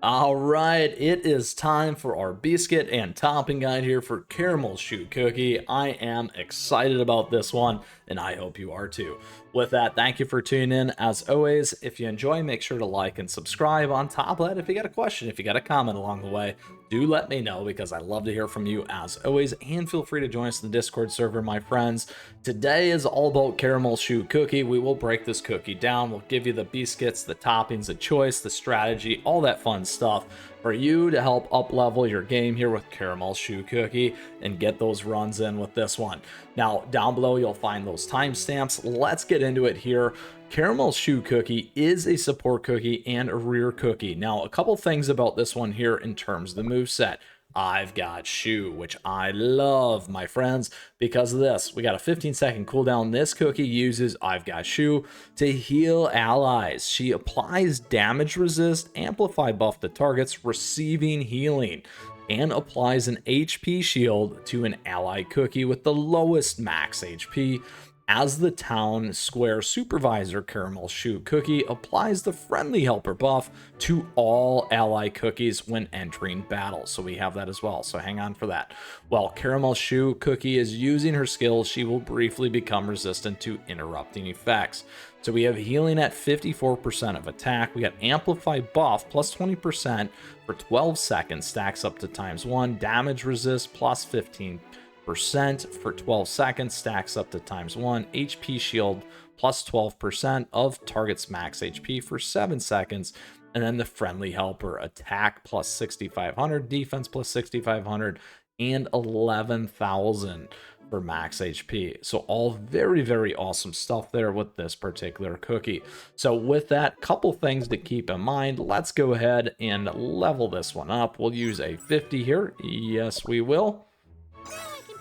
All right, it is time for our biscuit and topping guide here for Caramel Choux Cookie. I am excited about this one, and I hope you are too. With that, thank you for tuning in. As always, if you enjoy, make sure to like and subscribe. On top of that, if you got a question, if you got a comment along the way, do let me know because I love to hear from you as always. And feel free to join us in the Discord server, my friends. Today is all about Caramel Choux Cookie. We will break this cookie down. We'll give you the biscuits, the toppings, the choice, the strategy, all that fun stuff for you to help up level your game here with Caramel Choux Cookie and get those runs in with this one. Now, down below, you'll find those timestamps. Let's get into it here. Caramel Choux Cookie is a support cookie and a rear cookie. Now, a couple things about this one here in terms of the moveset. I've got Choux, which I love, my friends, because of this. We got a 15-second cooldown. This cookie uses I've got Choux to heal allies. She applies damage resist, amplify buff to targets receiving healing, and applies an HP shield to an ally cookie with the lowest max HP. As the town square supervisor, Caramel Choux Cookie applies the friendly helper buff to all ally cookies when entering battle. So we have that as well. So hang on for that. While Caramel Choux Cookie is using her skills, she will briefly become resistant to interrupting effects. So we have healing at 54% of attack. We got amplify buff plus 20% for 12 seconds, stacks up to ×1. Damage resist plus 15% for 12 seconds, stacks up to ×1. HP shield plus 12% of target's max HP for 7 seconds. And then the friendly helper attack plus 6,500, defense plus 6,500, and 11,000 for max HP. So all very, very awesome stuff there with this particular cookie. So with that, couple things to keep in mind. Let's go ahead and level this one up. We'll use a 50 here. Yes, we will.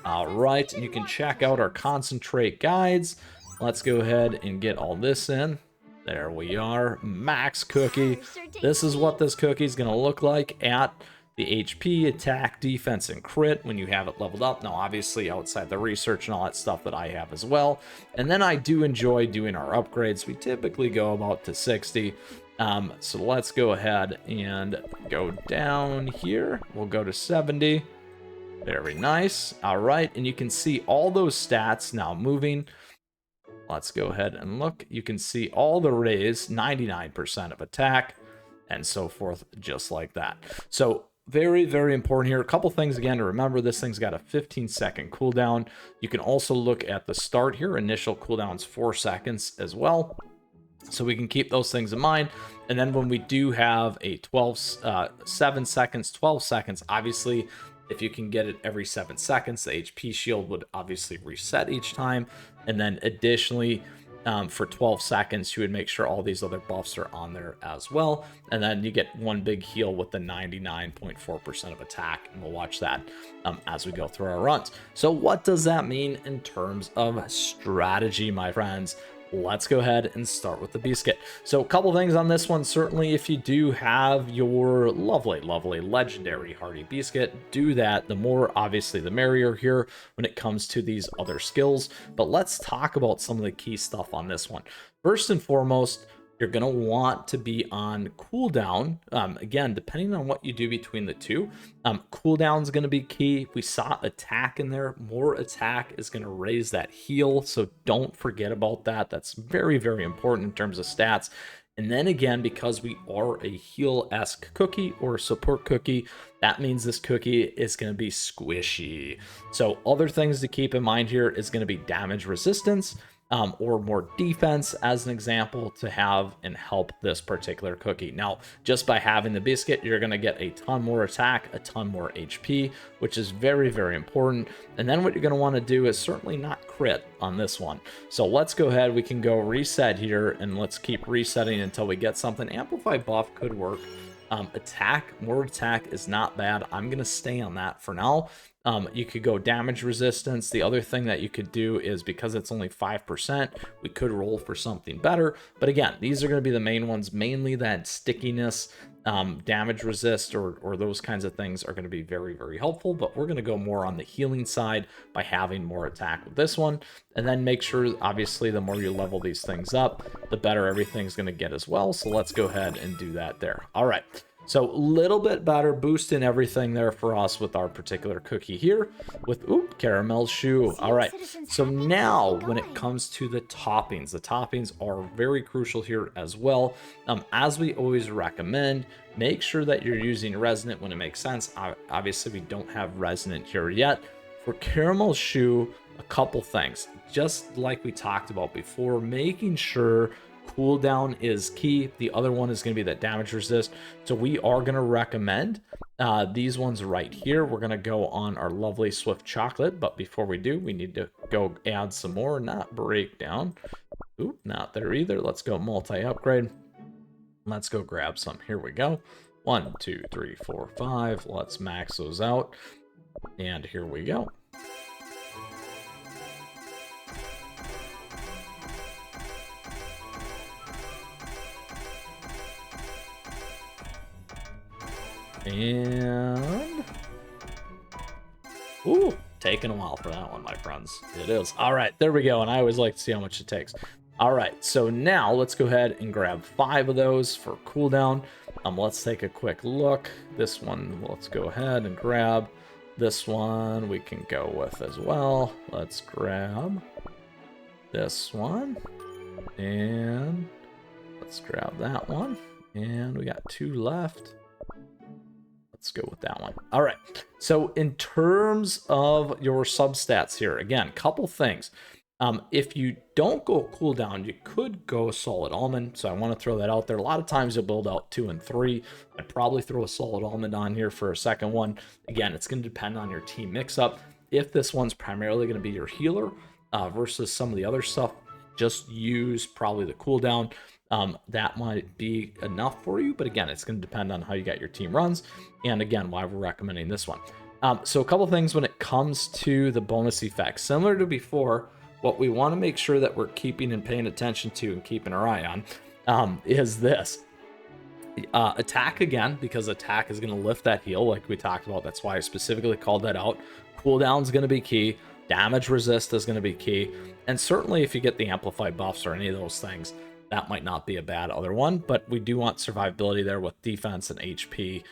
All right, and you can check out our concentrate guides. Let's go ahead and get all this in. There we are, max cookie. This is what this cookie is going to look like at the HP, attack, defense, and crit when you have it leveled up. Now, obviously, outside the research and all that stuff that I have as well. And then I do enjoy doing our upgrades. We typically go about to 60. So let's go ahead and go down here. We'll go to 70. Very nice. All right, and you can see all those stats now moving. Let's go ahead and look. You can see all the raise, 99% of attack, and so forth, just like that. So very, very important here. A couple things again to remember. This thing's got a 15-second cooldown. You can also look at the start here. Initial cooldown's 4 seconds as well. So we can keep those things in mind. And then when we do have a 7 seconds, 12 seconds, obviously, if you can get it every 7 seconds, the HP shield would obviously reset each time. And then additionally, for 12 seconds, you would make sure all these other buffs are on there as well. And then you get one big heal with the 99.4% of attack. And we'll watch that as we go through our runs. So what does that mean in terms of strategy, my friends? Let's go ahead and start with the Beascuit. So a couple things on this one. Certainly, if you do have your lovely, lovely legendary Hardy Beascuit, do that. The more, obviously, the merrier here when it comes to these other skills. But let's talk about some of the key stuff on this one. First and foremost, you're going to want to be on cooldown. Again, depending on what you do between the two, cooldown is going to be key. We saw attack in there. More attack is going to raise that heal, so don't forget about that. That's very, very important in terms of stats. And then again, because we are a heal-esque cookie or a support cookie, that means this cookie is going to be squishy. So other things to keep in mind here is going to be damage resistance, or more defense as an example to have and help this particular cookie. Now, just by having the Beascuit, you're going to get a ton more attack, a ton more HP, which is very, very important. And then what you're going to want to do is certainly not crit on this one. So let's go ahead. We can go reset here and let's keep resetting until we get something. Amplify buff could work. More attack is not bad. I'm going to stay on that for now. You could go damage resistance. The other thing that you could do is, because it's only 5%, we could roll for something better. But again, these are going to be the main ones, mainly that stickiness, damage resist, or those kinds of things are going to be very, very helpful. But we're going to go more on the healing side by having more attack with this one. And then make sure, obviously, the more you level these things up, the better everything's going to get as well. So let's go ahead and do that there. All right. So a little bit better, boosting everything there for us with our particular cookie here with, Caramel Choux. All right, so now when it comes to the toppings are very crucial here as well. As we always recommend, make sure that you're using resonant when it makes sense. Obviously, we don't have resonant here yet. For Caramel Choux, a couple things. Just like we talked about before, making sure cooldown is key. The other one is going to be that damage resist. So we are going to recommend these ones right here. We're going to go on our lovely Swift Chocolate. But before we do, we need to go add some more, not breakdown. Oop, not there either. Let's go multi-upgrade. Let's go grab some. Here we go. 1, 2, 3, 4, 5. Let's max those out. And here we go. And ooh, taking a while for that one, my friends. It is. All right, there we go. And I always like to see how much it takes. All right, so now let's go ahead and grab 5 of those for cooldown. Let's take a quick look. This one, let's go ahead and grab. This one we can go with as well. Let's grab this one. And let's grab that one. And we got 2 left. Let's go with that one. All right. So in terms of your substats here, again, couple things. If you don't go cooldown, you could go solid almond. So I want to throw that out there. A lot of times you'll build out 2 and 3. I'd probably throw a solid almond on here for a second one. Again, it's going to depend on your team mix-up. If this one's primarily going to be your healer versus some of the other stuff, just use probably the cooldown. That might be enough for you, but again, it's going to depend on how you got your team runs, and again, why we're recommending this one. So a couple things when it comes to the bonus effects. Similar to before, what we want to make sure that we're keeping and paying attention to and keeping our eye on is this. Attack again, because attack is going to lift that heal like we talked about. That's why I specifically called that out. Cooldown is going to be key. Damage resist is going to be key. And certainly if you get the amplified buffs or any of those things, that might not be a bad other one, but we do want survivability there with defense and HP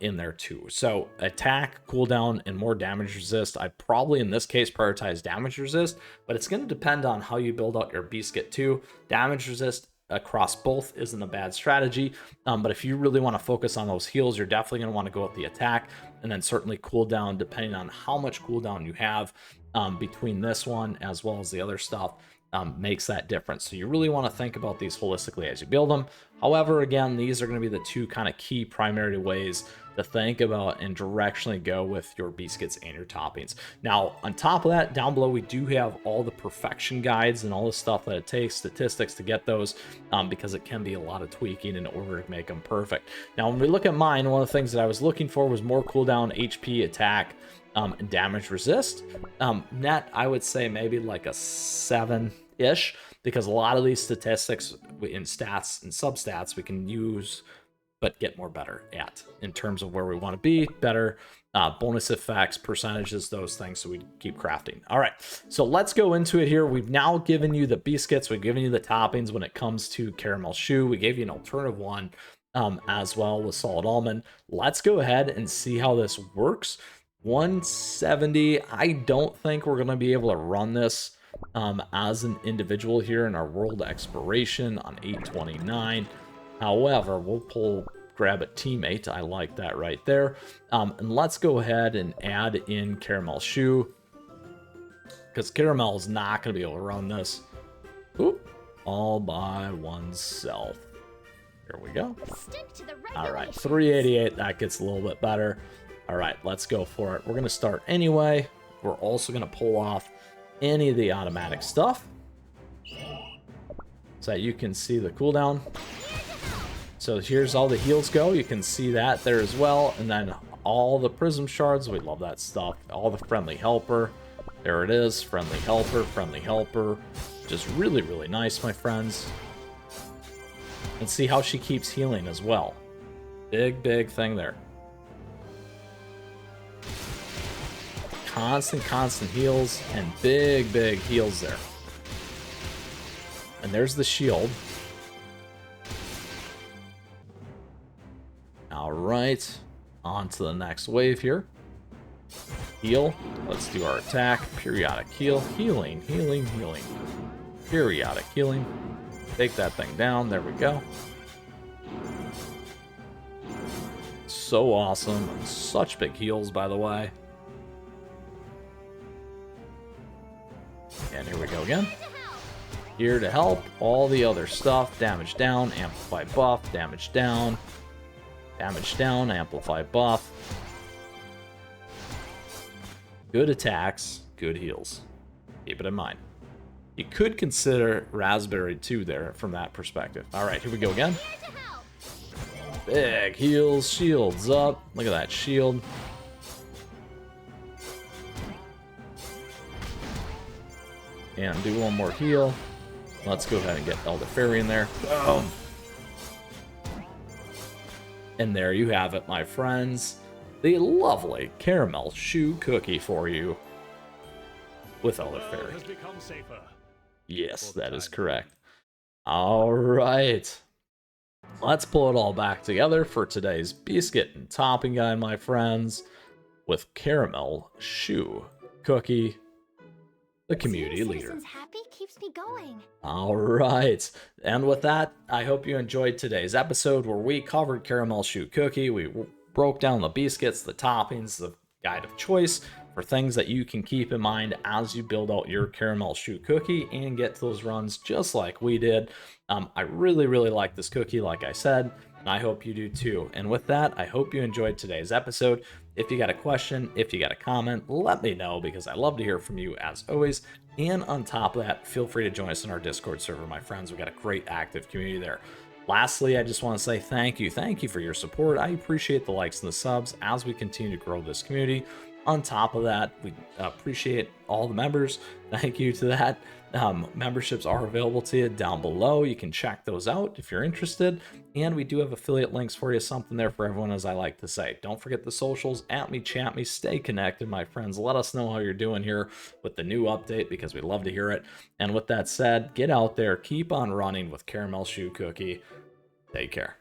in there too. So attack, cooldown, and more damage resist. I'd probably in this case prioritize damage resist, but it's going to depend on how you build out your Beascuit too. Damage resist across both isn't a bad strategy, but if you really want to focus on those heals, you're definitely going to want to go with the attack, and then certainly cooldown, depending on how much cooldown you have between this one as well as the other stuff. Makes that difference. So you really want to think about these holistically as you build them. However, again, these are going to be the 2 kind of key primary ways to think about and directionally go with your Beascuits and your toppings. Now, on top of that, down below, we do have all the perfection guides and all the stuff that it takes, statistics to get those, because it can be a lot of tweaking in order to make them perfect. Now, when we look at mine, one of the things that I was looking for was more cooldown, HP, attack, and damage resist. Net, I would say maybe like a 7-ish, because a lot of these statistics in stats and substats we can use but get more better at in terms of where we want to be better. Bonus effects, percentages, those things, so we keep crafting. All right, so let's go into it here. We've now given you the Beascuits, we've given you the toppings when it comes to Caramel Choux. We gave you an alternative one as well with solid almond. Let's go ahead and see how this works. 170. I don't think we're going to be able to run this as an individual here in our world exploration on 829. However, we'll grab a teammate. I like that right there. And let's go ahead and add in Caramel Choux, because Caramel is not going to be able to run this all by oneself. Here we go. All right, 388. That gets a little bit better. All right, let's go for it. We're going to start anyway. We're also going to pull off any of the automatic stuff so that you can see the cooldown. So here's all the heals go. You can see that there as well. And then all the prism shards. We love that stuff. All the friendly helper. There it is. Friendly helper, friendly helper. Just really, really nice, my friends. And see how she keeps healing as well. Big, big thing there. Constant heals and big heals there. And there's the shield. All right, on to the next wave here. Heal. Let's do our attack. Periodic heal. Healing, healing, healing. Periodic healing. Take that thing down. There we go. So awesome. Such big heals, by the way. And here we go again. Here to help. All the other stuff. Damage down. Amplify buff. Damage down. Damage down. Amplify buff. Good attacks. Good heals. Keep it in mind. You could consider Raspberry 2 there from that perspective. Alright, here we go again. Big heals. Shields up. Look at that shield. And do one more heal. Let's go ahead and get Elder Fairy in there. Boom. And there you have it, my friends. The lovely Caramel Choux Cookie for you. With Elder Fairy. Yes, that is correct. Alright. Let's pull it all back together for today's Beascuit and Topping Guide, my friends. With Caramel Choux Cookie, the community leader. Happy keeps me going. All right. And with that, I hope you enjoyed today's episode where we covered Caramel Choux Cookie. We broke down the biscuits, the toppings, the guide of choice for things that you can keep in mind as you build out your Caramel Choux Cookie and get to those runs just like we did. I really, really like this cookie, like I said, and I hope you do too. And with that, I hope you enjoyed today's episode. If you got a question, if you got a comment, let me know because I love to hear from you as always. And on top of that, feel free to join us in our Discord server, my friends. We've got a great active community there. Lastly, I just want to say thank you. Thank you for your support. I appreciate the likes and the subs as we continue to grow this community. On top of that, we appreciate all the members. Thank you to that. Memberships are available to you down below. You can check those out if you're interested. And we do have affiliate links for you, something there for everyone, as I like to say. Don't forget the socials, at me, chat me, stay connected, my friends. Let us know how you're doing here with the new update because we'd love to hear it. And with that said, get out there, keep on running with Caramel Choux Cookie. Take care.